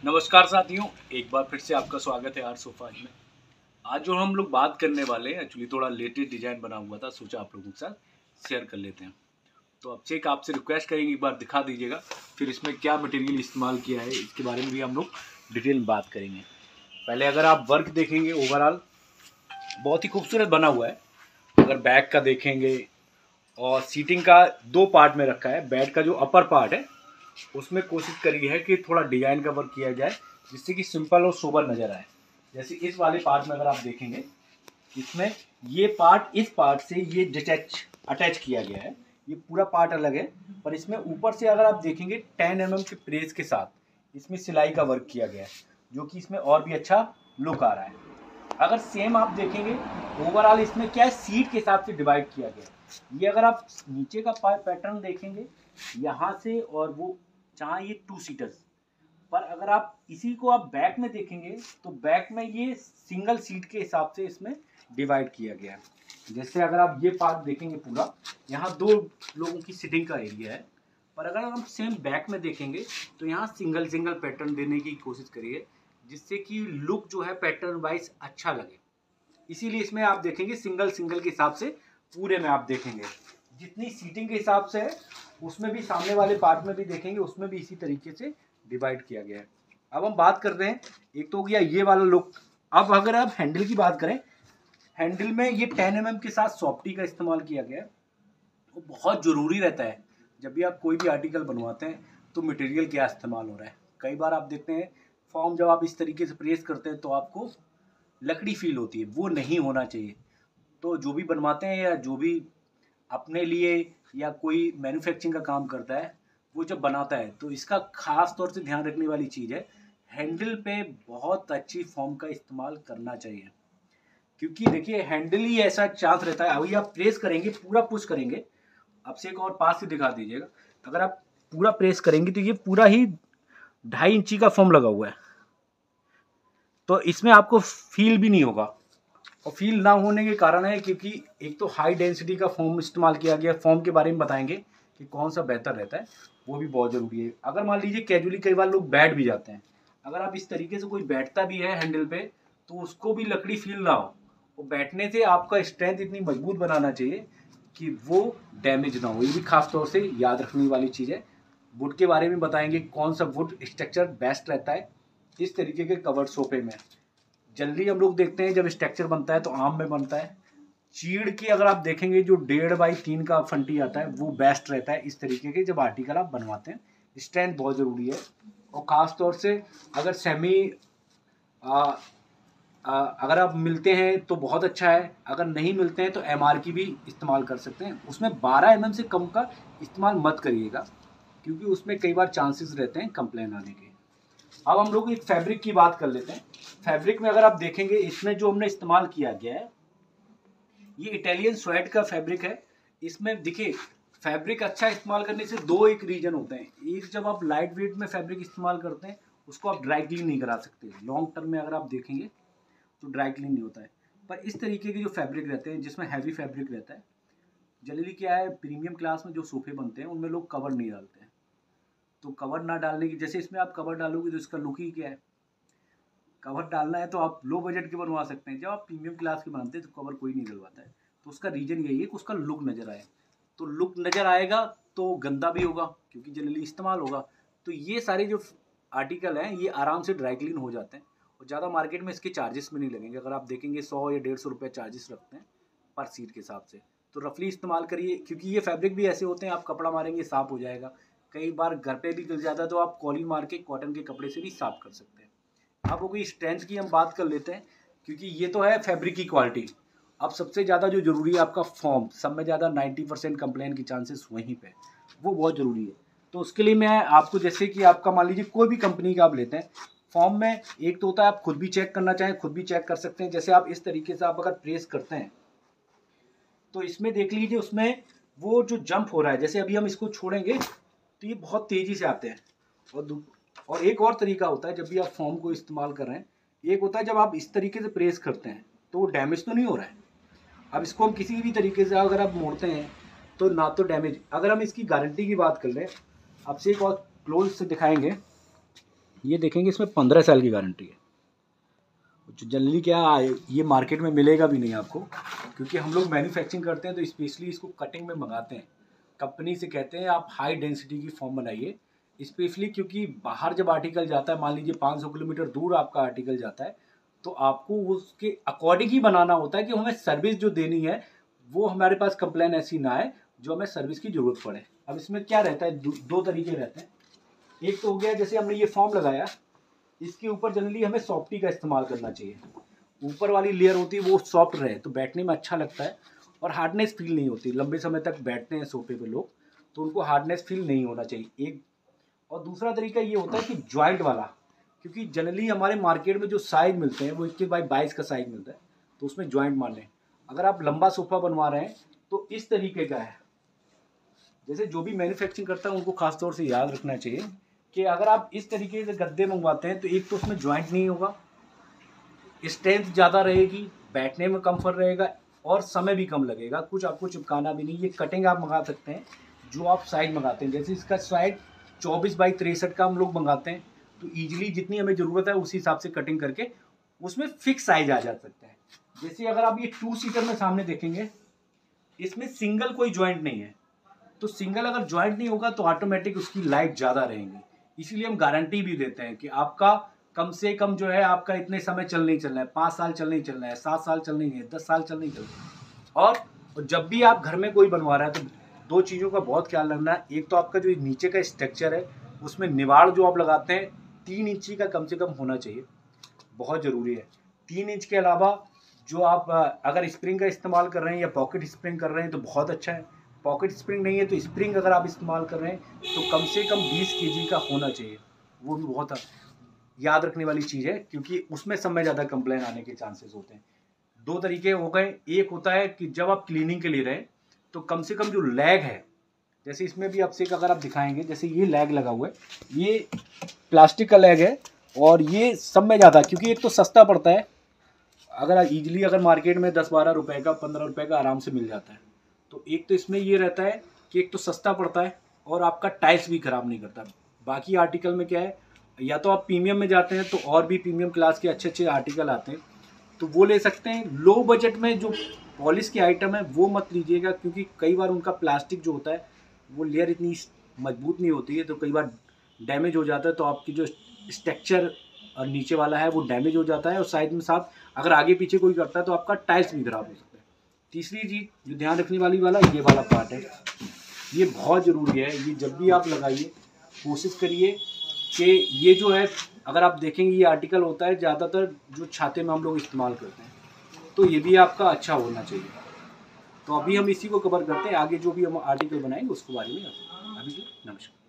नमस्कार साथियों, एक बार फिर से आपका स्वागत है आर सोफाज में। आज जो हम लोग बात करने वाले हैं एक्चुअली थोड़ा लेटेस्ट डिजाइन बना हुआ था, सोचा आप लोगों के साथ शेयर कर लेते हैं। तो अब से एक आपसे रिक्वेस्ट करेंगे, एक बार दिखा दीजिएगा, फिर इसमें क्या मटेरियल इस्तेमाल किया है इसके बारे में भी हम लोग डिटेल में बात करेंगे। पहले अगर आप वर्क देखेंगे ओवरऑल बहुत ही खूबसूरत बना हुआ है। अगर बैक का देखेंगे और सीटिंग का दो पार्ट में रखा है। बेड का जो अपर पार्ट है उसमें कोशिश करी है कि थोड़ा डिजाइन का वर्क किया जाए जिससे कि सिंपल और सोबर नज़र आए। जैसे इस वाले पार्ट में अगर आप देखेंगे, इसमें ये पार्ट इस पार्ट से ये अटैच किया गया है। ये पूरा पार्ट अलग है, पर इसमें ऊपर से अगर आप देखेंगे 10 mm के प्रेस के साथ इसमें सिलाई का वर्क किया गया है, जो कि इसमें और भी अच्छा लुक आ रहा है। अगर सेम आप देखेंगे ओवरऑल इसमें क्या है, सीट के हिसाब से डिवाइड किया गया है। ये अगर आप नीचे का पैटर्न देखेंगे यहाँ से, और वो जहाँ ये 2 सीटर्स, पर अगर आप इसी को आप बैक में देखेंगे तो बैक में ये सिंगल सीट के हिसाब से इसमें डिवाइड किया गया है। जैसे अगर आप ये पार्ट देखेंगे पूरा, यहाँ 2 लोगों की सिटिंग का एरिया है, पर अगर हम सेम बैक में देखेंगे तो यहाँ सिंगल पैटर्न देने की कोशिश करिए जिससे कि लुक जो है पैटर्न वाइज अच्छा लगे। इसीलिए इसमें आप देखेंगे सिंगल के हिसाब से पूरे में आप देखेंगे जितनी सीटिंग के हिसाब से है, उसमें भी सामने वाले पार्ट में भी देखेंगे उसमें भी इसी तरीके से डिवाइड किया गया है। अब हम बात कर रहे हैं, एक तो हो गया ये वाला लुक। अब अगर आप हैंडल की बात करें, हैंडल में ये 10 mm के साथ सॉफ्टी का इस्तेमाल किया गया है। वो बहुत ज़रूरी रहता है जब भी आप कोई भी आर्टिकल बनवाते हैं तो मटेरियल क्या इस्तेमाल हो रहा है। कई बार आप देखते हैं फॉर्म जब आप इस तरीके से प्रेस करते हैं तो आपको लकड़ी फील होती है, वो नहीं होना चाहिए। तो जो भी बनवाते हैं या जो भी अपने लिए या कोई मैन्युफैक्चरिंग का काम करता है, वो जब बनाता है तो इसका खास तौर से ध्यान रखने वाली चीज़ है, हैंडल पे बहुत अच्छी फॉर्म का इस्तेमाल करना चाहिए। क्योंकि देखिए हैंडल ही ऐसा चांस रहता है, अभी आप प्रेस करेंगे पूरा पुश करेंगे। अब से एक और पास से दिखा दीजिएगा, अगर आप पूरा प्रेस करेंगे तो ये पूरा ही 2.5 इंची का फॉर्म लगा हुआ है, तो इसमें आपको फील भी नहीं होगा। और फील ना होने के कारण है क्योंकि एक तो हाई डेंसिटी का फोम इस्तेमाल किया गया। फोम के बारे में बताएंगे कि कौन सा बेहतर रहता है, वो भी बहुत ज़रूरी है। अगर मान लीजिए कैजुअली कई बार लोग बैठ भी जाते हैं, अगर आप इस तरीके से कोई बैठता भी है हैंडल पे तो उसको भी लकड़ी फील ना हो। और बैठने से आपका स्ट्रेंथ इतनी मजबूत बनाना चाहिए कि वो डैमेज ना हो, ये भी खास तौर से याद रखने वाली चीज़ है। वुड के बारे में बताएंगे कौन सा वुड स्ट्रक्चर बेस्ट रहता है इस तरीके के कवर्ड सोफे में। जल्दी हम लोग देखते हैं जब स्ट्रक्चर बनता है तो आम में बनता है। चीड़ की अगर आप देखेंगे जो 1.5x3 का फंटी आता है वो बेस्ट रहता है इस तरीके के जब आर्टिकल आप बनवाते हैं। स्ट्रेंथ बहुत ज़रूरी है, और ख़ास तौर से अगर सेमी अगर आप मिलते हैं तो बहुत अच्छा है, अगर नहीं मिलते हैं तो MR की भी इस्तेमाल कर सकते हैं। उसमें 12 mm से कम का इस्तेमाल मत करिएगा क्योंकि उसमें कई बार चांसेस रहते हैं कंप्लेन आने के। अब हम लोग एक फैब्रिक की बात कर लेते हैं। फैब्रिक में अगर आप देखेंगे इसमें जो हमने इस्तेमाल किया गया है ये इटालियन स्वेट का फैब्रिक है। इसमें देखिए फैब्रिक अच्छा इस्तेमाल करने से दो एक रीजन होते हैं। एक, जब आप लाइट वेट में फैब्रिक इस्तेमाल करते हैं उसको आप ड्राई क्लीन नहीं करा सकते। लॉन्ग टर्म में अगर आप देखेंगे तो ड्राई क्लीन नहीं होता है। पर इस तरीके के जो फैब्रिक रहते हैं जिसमें हैवी फैब्रिक रहता है, जनरली क्या है प्रीमियम क्लास में जो सोफे बनते हैं उनमें लोग कवर नहीं डालते हैं। तो कवर ना डालने की, जैसे इसमें आप कवर डालोगे तो इसका लुक ही क्या है। कवर डालना है तो आप लो बजट के बनवा सकते हैं, जब आप प्रीमियम क्लास के बनाते हैं तो कवर कोई नहीं डलवाता है। तो उसका रीजन यही है कि उसका लुक नज़र आए। तो लुक नज़र आएगा तो गंदा भी होगा क्योंकि जनरली इस्तेमाल होगा। तो ये सारे जो आर्टिकल हैं ये आराम से ड्राई क्लीन हो जाते हैं और ज़्यादा मार्केट में इसके चार्जेस में नहीं लगेंगे। अगर आप देखेंगे 100 या 150 रुपये चार्जेस रखते हैं पर सीट के हिसाब से। तो रफली इस्तेमाल करिए क्योंकि ये फैब्रिक भी ऐसे होते हैं, आप कपड़ा मारेंगे साफ़ हो जाएगा। कई बार घर पे भी गिर जाता है तो आप कॉलिंग मार के कॉटन के कपड़े से भी साफ़ कर सकते हैं। अब कोई स्ट्रेंथ की हम बात कर लेते हैं क्योंकि ये तो है फैब्रिक की क्वालिटी। अब सबसे ज़्यादा जो ज़रूरी है आपका फॉर्म, सब में ज़्यादा 90% कंप्लेन की चांसेस वहीं पे, वो बहुत ज़रूरी है। तो उसके लिए मैं आपको, जैसे कि आपका मान लीजिए कोई भी कंपनी का आप लेते हैं, फॉर्म में एक तो होता है आप खुद भी चेक करना चाहें खुद भी चेक कर सकते हैं। जैसे आप इस तरीके से आप अगर प्रेस करते हैं तो इसमें देख लीजिए उसमें वो जो जंप हो रहा है, जैसे अभी हम इसको छोड़ेंगे तो ये बहुत तेज़ी से आते हैं। और एक और तरीका होता है जब भी आप फॉर्म को इस्तेमाल कर रहे हैं, एक होता है जब आप इस तरीके से प्रेस करते हैं तो वो डैमेज तो नहीं हो रहा है। अब इसको हम किसी भी तरीके से अगर आप मोड़ते हैं तो ना तो डैमेज। अगर हम इसकी गारंटी की बात कर लें, आपसे एक और क्लोज से दिखाएंगे, ये देखेंगे इसमें 15 साल की गारंटी है। जो जनरली क्या ये मार्केट में मिलेगा भी नहीं आपको, क्योंकि हम लोग मैन्युफैक्चरिंग करते हैं तो स्पेशली इसको कटिंग में मंगाते हैं। कंपनी से कहते हैं आप हाई डेंसिटी की फॉर्म बनाइए, स्पेशली क्योंकि बाहर जब आर्टिकल जाता है, मान लीजिए 500 किलोमीटर दूर आपका आर्टिकल जाता है, तो आपको उसके अकॉर्डिंग ही बनाना होता है कि हमें सर्विस जो देनी है वो हमारे पास कंप्लेन ऐसी ना आए जो हमें सर्विस की ज़रूरत पड़े। अब इसमें क्या रहता है, दो तरीके रहते हैं। एक तो हो गया जैसे हमने ये फॉर्म लगाया, इसके ऊपर जनरली हमें सॉफ्टी का इस्तेमाल करना चाहिए। ऊपर वाली लेयर होती है वो सॉफ्ट रहे तो बैठने में अच्छा लगता है और हार्डनेस फील नहीं होती। लंबे समय तक बैठते हैं सोफे पे लोग तो उनको हार्डनेस फील नहीं होना चाहिए एक। और दूसरा तरीका ये होता है कि जॉइंट वाला, क्योंकि जनरली हमारे मार्केट में जो साइज मिलते हैं वो 21x22 का साइज मिलता है, तो उसमें जॉइंट मारने। अगर आप लंबा सोफा बनवा रहे हैं तो इस तरीके का है। जैसे जो भी मैन्युफैक्चरिंग करता है उनको खास तौर से याद रखना चाहिए कि अगर आप इस तरीके से गद्दे मंगवाते हैं तो एक तो उसमें जॉइंट नहीं होगा, स्ट्रेंथ ज़्यादा रहेगी, बैठने में कंफर्ट रहेगा और समय भी कम लगेगा, कुछ आपको चिपकाना भी नहीं। ये कटिंग आप मंगा सकते हैं जो आप साइज मंगाते हैं। जैसे इसका साइज 24x63 का हम लोग मंगाते हैं, तो ईजिली जितनी हमें ज़रूरत है उसी हिसाब से कटिंग करके उसमें फिक्स साइज आ जा सकता है। जैसे अगर आप ये 2 सीटर में सामने देखेंगे, इसमें सिंगल कोई जॉइंट नहीं है, तो सिंगल अगर जॉइंट नहीं होगा तो ऑटोमेटिक उसकी लाइफ ज़्यादा रहेंगी। इसीलिए हम गारंटी भी देते हैं कि आपका कम से कम जो है आपका इतने समय चल नहीं चलना है, 5 साल चल नहीं चलना है, 7 साल चल नहीं है, 10 साल चल नहीं चलना है। और जब भी आप घर में कोई बनवा रहा है तो 2 चीज़ों का बहुत ख्याल रखना है। एक तो आपका जो नीचे का स्ट्रक्चर है उसमें निवाड़ जो आप लगाते हैं 3 इंची का कम से कम होना चाहिए, बहुत ज़रूरी है। 3 इंच के अलावा जो आप अगर स्प्रिंग का इस्तेमाल कर रहे हैं या पॉकेट स्प्रिंग कर रहे हैं तो बहुत अच्छा है। पॉकेट स्प्रिंग नहीं है तो स्प्रिंग अगर आप इस्तेमाल कर रहे हैं तो कम से कम 20 kg का होना चाहिए। वो भी बहुत याद रखने वाली चीज़ है, क्योंकि उसमें समय ज़्यादा कंप्लेन आने के चांसेस होते हैं। 2 तरीके हो गए, एक होता है कि जब आप क्लीनिंग के लिए रहें तो कम से कम जो लैग है, जैसे इसमें भी आपसे अगर आप दिखाएंगे, जैसे ये लैग लगा हुआ है, ये प्लास्टिक का लैग है और ये सब में ज़्यादा, क्योंकि एक तो सस्ता पड़ता है, अगर ईजिली अगर मार्केट में 10-12 रुपये का 15 रुपये का आराम से मिल जाता है, तो एक तो इसमें ये रहता है कि एक तो सस्ता पड़ता है और आपका टाइल्स भी ख़राब नहीं करता। बाकी आर्टिकल में क्या है, या तो आप प्रीमियम में जाते हैं तो और भी प्रीमियम क्लास के अच्छे अच्छे आर्टिकल आते हैं तो वो ले सकते हैं। लो बजट में जो पॉलिश के आइटम है वो मत लीजिएगा, क्योंकि कई बार उनका प्लास्टिक जो होता है वो लेयर इतनी मजबूत नहीं होती है, तो कई बार डैमेज हो जाता है, तो आपकी जो स्ट्रक्चर और नीचे वाला है वो डैमेज हो जाता है और साइड में साथ अगर आगे पीछे कोई करता है तो आपका टाइल्स भी खराब हो सकता है। तीसरी चीज़ जो ध्यान रखने वाली वाला ये वाला पार्ट है, ये बहुत ज़रूरी है। ये जब भी आप लगाइए कोशिश करिए कि ये जो है, अगर आप देखेंगे ये आर्टिकल होता है ज़्यादातर जो छाते में हम लोग इस्तेमाल करते हैं, तो ये भी आपका अच्छा होना चाहिए। तो अभी हम इसी को कवर करते हैं, आगे जो भी हम आर्टिकल बनाएंगे उसके बारे में अभी। नमस्कार।